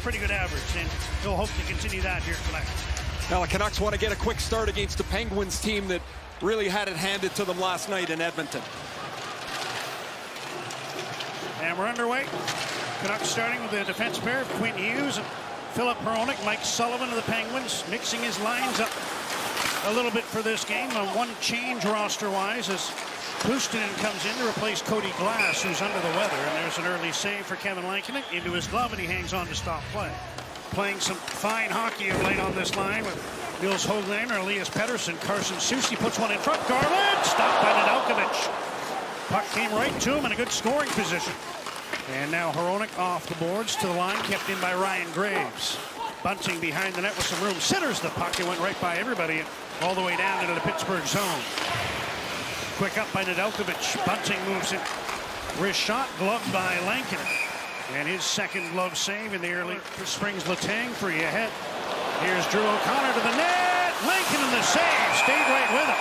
pretty good average, and he'll hope to continue that here tonight. Now the Canucks want to get a quick start against the Penguins team that really had it handed to them last night in Edmonton. And we're underway. Canucks starting with the defense pair of Quinn Hughes and Philip Hronek. Mike Sullivan of the Penguins mixing his lines up a little bit for this game. One change roster-wise as Puustinen comes in to replace Cody Glass, who's under the weather. And there's an early save for Kevin Lankinen into his glove, and he hangs on to stop play. Playing some fine hockey of late on this line with Nils Höglander, Elias Pettersson. Carson Soucy puts one in front. Garland stopped by Nedeljkovic. Puck came right to him in a good scoring position. And now Hronek off the boards to the line, kept in by Ryan Graves. Bunting behind the net with some room. Centers the puck. It went right by everybody and all the way down into the Pittsburgh zone. Quick up by Nedeljkovic. Bunting moves in. Wrist shot, gloved by Lankinen. And his second glove save in the early springs Letang free ahead. Here's Drew O'Connor to the net. Lankinen the save. Stayed right with him.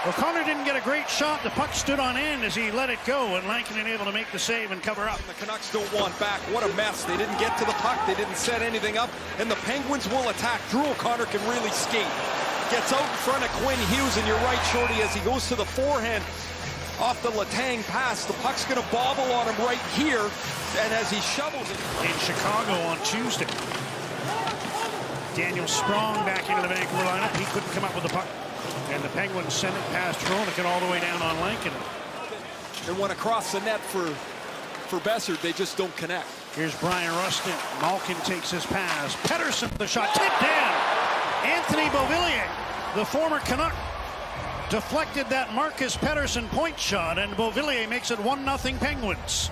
O'Connor didn't get a great shot. The puck stood on end as he let it go, and Lankinen able to make the save and cover up. The Canucks don't want back. What a mess. They didn't get to the puck. They didn't set anything up. And the Penguins will attack. Drew O'Connor can really skate. Gets out in front of Quinn Hughes, and you're right, Shorty, as he goes to the forehand off the Letang pass. The puck's going to bobble on him right here, and as he shovels it. In Chicago on Tuesday. Daniel Sprong back into the Vancouver lineup. He couldn't come up with the puck. And the Penguins send it past Hronek and all the way down on Lankinen. And went across the net for Bessert. They just don't connect. Here's Brian Rustin. Malkin takes his pass. Pettersson the shot. Tipped down. Anthony Beauvillier, the former Canuck, deflected that Marcus Pettersson point shot, and Beauvillier makes it 1-0 Penguins.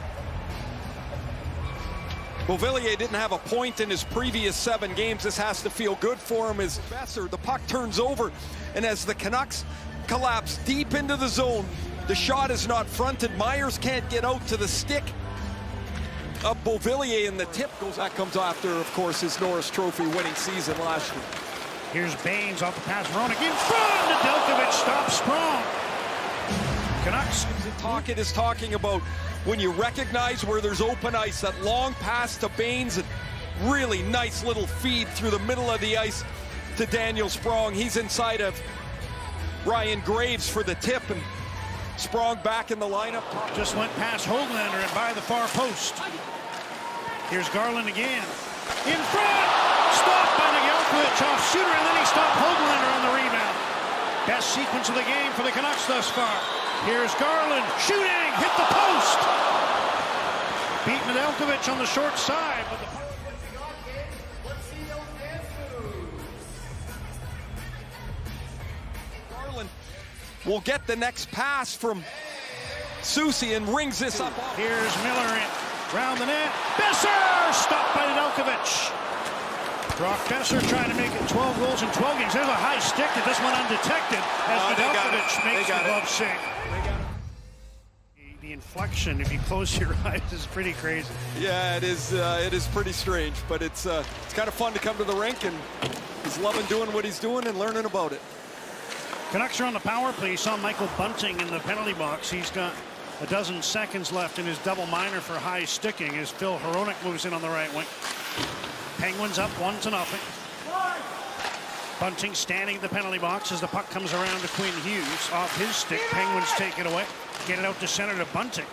Beauvillier didn't have a point in his previous 7 games. This has to feel good for him as Besser. The puck turns over, and as the Canucks collapse deep into the zone, the shot is not fronted. Myers can't get out to the stick of Beauvillier, and the tip goes. That comes after, of course, his Norris Trophy winning season last year. Here's Bains off the pass. Hronek in front. Nedeljkovic stops Sprong. Canucks. Tocchet is talking about when you recognize where there's open ice, that long pass to Bains, and really nice little feed through the middle of the ice to Daniel Sprong. He's inside of Ryan Graves for the tip, and Sprong back in the lineup. Just went past Höglander and by the far post. Here's Garland again. In front! Stopped by Nedeljkovic off shooter, and then he stopped Höglander on the rebound. Best sequence of the game for the Canucks thus far. Here's Garland shooting, hit the post. Beat Nedeljkovic on the short side. But Garland will get the next pass from Soucy and rings this up. Here's Miller in. Round the net. Besser! Stopped by Nedeljkovic. Brock Besser trying to make it 12 goals in 12 games. There's a high stick that just went undetected as Nedeljkovic makes the glove save. The inflection, if you close your eyes, is pretty crazy. Yeah, it is pretty strange, but it's kind of fun to come to the rink, and he's loving doing what he's doing and learning about it. Canucks are on the power play. You saw Michael Bunting in the penalty box. He's got a dozen seconds left in his double minor for high sticking as Phil Hronek moves in on the right wing. Penguins up 1-0. Bunting standing at the penalty box as the puck comes around to Quinn Hughes. Off his stick, Penguins take it away. Get it out to center to Bunting.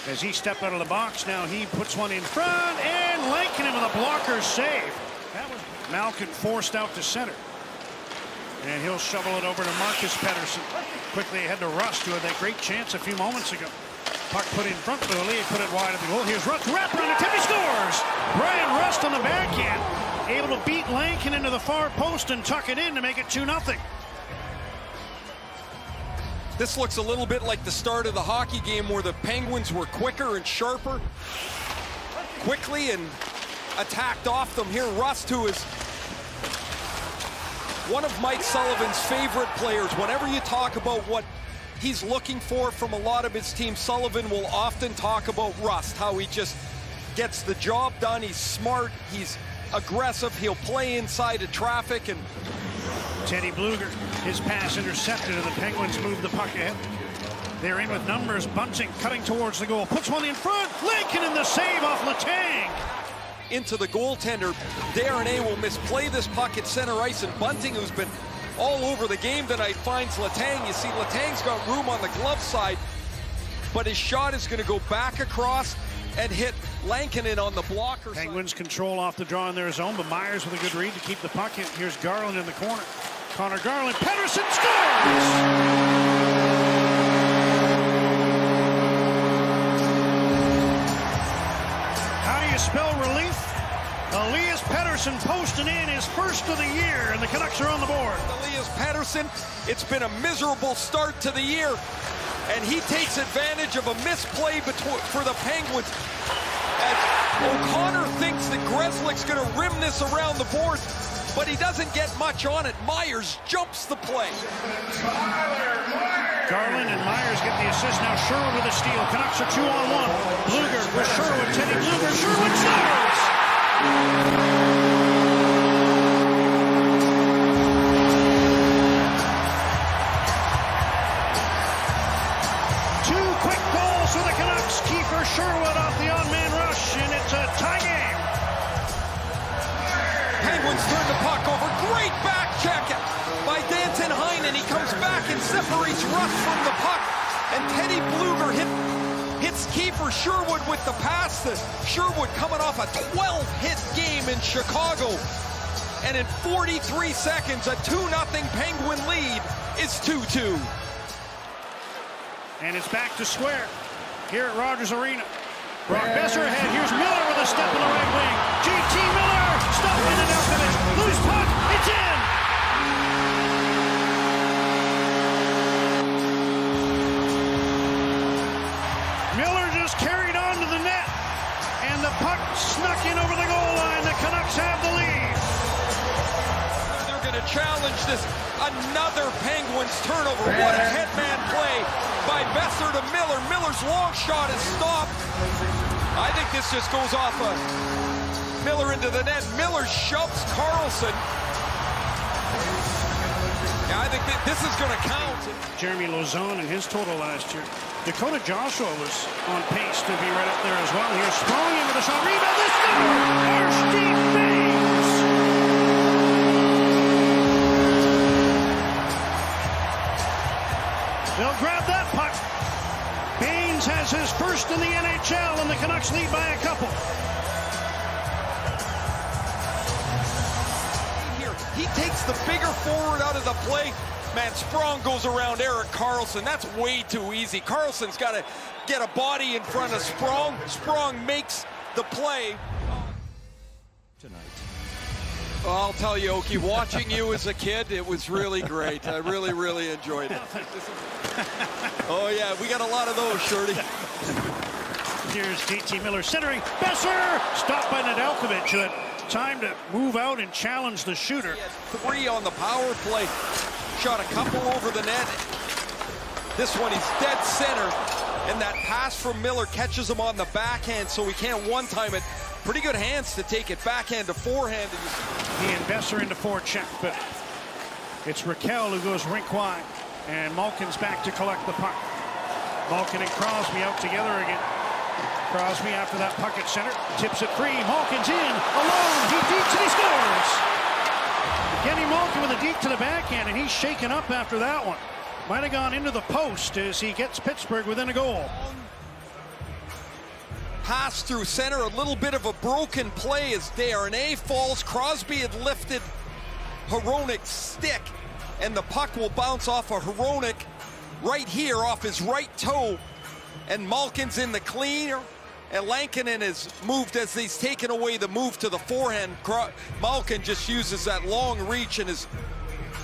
As he stepped out of the box, now he puts one in front, and Lankinen with a blocker save. That was Malkin forced out to center. And he'll shovel it over to Marcus Pettersson. Quickly ahead to Rust, who had that great chance a few moments ago. Puck put in front, but Lee put it wide of the goal. Here's Rust, wrap around the tip, he scores! Brian Rust on the backhand, able to beat Lankinen into the far post and tuck it in to make it 2-0. This looks a little bit like the start of the hockey game where the Penguins were quicker and sharper, quickly, and attacked off them. Here, Rust, who is one of Mike Sullivan's favorite players. Whenever you talk about what he's looking for from a lot of his team, Sullivan will often talk about Rust, how he just gets the job done. He's smart, he's aggressive, he'll play inside of traffic. And Teddy Bluger, his pass intercepted, and the Penguins move the puck ahead. They're in with numbers. Bunting cutting towards the goal, puts one in front. Lankinen the save off Letang. into the goaltender. Darnay will misplay this puck at center ice, and Bunting, who's been all over the game tonight, finds Letang. You see Letang's got room on the glove side, but his shot is going to go back across and hit Lankinen on the blocker. Penguins control off the draw in their zone, but Myers with a good read to keep the puck in. Here's Garland in the corner. Connor Garland, Pettersson scores! How do you spell relief? Elias Pettersson posting in his first of the year, and the Canucks are on the board. Elias Pettersson, it's been a miserable start to the year, and he takes advantage of a misplay for the Penguins. As O'Connor thinks that Grzelcyk's going to rim this around the board, but he doesn't get much on it. Myers jumps the play. Garland and Myers get the assist. Now Sherwood with a steal. Canucks are 2-on-1. Bluger with Sherwood. Teddy Bluger. Sherwood scores! Two quick goals for the Canucks. Kiefer Sherwood off the on-man rush, and it's a tie game. Penguins turn the puck over. Great back check by Danton Heinen. He comes back and separates Russ from the puck. And Teddy Bluger hits Kiefer Sherwood with the pass. Sherwood coming off a 12-hit game in Chicago. And in 43 seconds, a 2-0 Penguin lead is 2-2. And it's back to square here at Rogers Arena. Brock Besser ahead. Here's Miller with a step in the right wing. JT Miller stopped in and out of it. Loose puck. It's in. Miller just carried on to the net, and the puck snuck in over the goal line. The Canucks have the lead. They're going to challenge this. Another Penguins turnover. What a headman play by Besser to Miller. Miller's long shot is stopped. I think this just goes off Miller into the net. Miller shoves Carlson. Yeah, I think this is going to count. Jeremy Lauzon and his total last year. Dakota Joshua was on pace to be right up there as well. Here's Sprong in with a shot. Rebound. This score! Arshdeep Bains! They'll grab that puck. Bains has his first in the NHL, and the Canucks lead by a couple. Here, he takes the bigger forward out of the play. Man, Sprong goes around Erik Karlsson. That's way too easy. Karlsson's got to get a body in front of Sprong. Sprong makes the play. Tonight. Well, I'll tell you, Okie, watching you as a kid, it was really great. I really, really enjoyed it. Oh, yeah, we got a lot of those, Shorty. Here's JT Miller centering. Besser! Stopped by Nedeljkovic, who had time to move out and challenge the shooter. 3 on the power play. Shot a couple over the net. This one, he's dead center. And that pass from Miller catches him on the backhand, so he can't one-time it. Pretty good hands to take it backhand to forehand. He and Besser into forecheck, but it's Raquel who goes rink wide. And Malkin's back to collect the puck. Malkin and Crosby out together again. Crosby after that puck at center. Tips it free. Malkin's in. Alone. He deeps and he scores. Kenny Malkin with a deep to the backhand, and he's shaken up after that one. Might have gone into the post as he gets Pittsburgh within a goal. Pass through center, a little bit of a broken play as Darnay falls. Crosby had lifted Hronik's stick, and the puck will bounce off of Hronik right here off his right toe. And Malkin's in the clear, and Lankinen has moved as he's taken away the move to the forehand. Malkin just uses that long reach, and his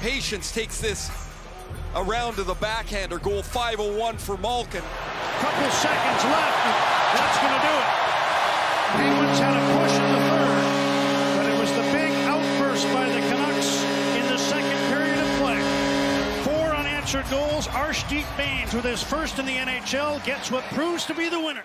patience takes this around to the backhander. Goal 501 for Malkin. Couple seconds left, and that's going to do it. Penguins had a push in the third, but it was the big outburst by the Canucks in the second period of play. 4 unanswered goals. Arshdeep Bains, with his first in the NHL, gets what proves to be the winner.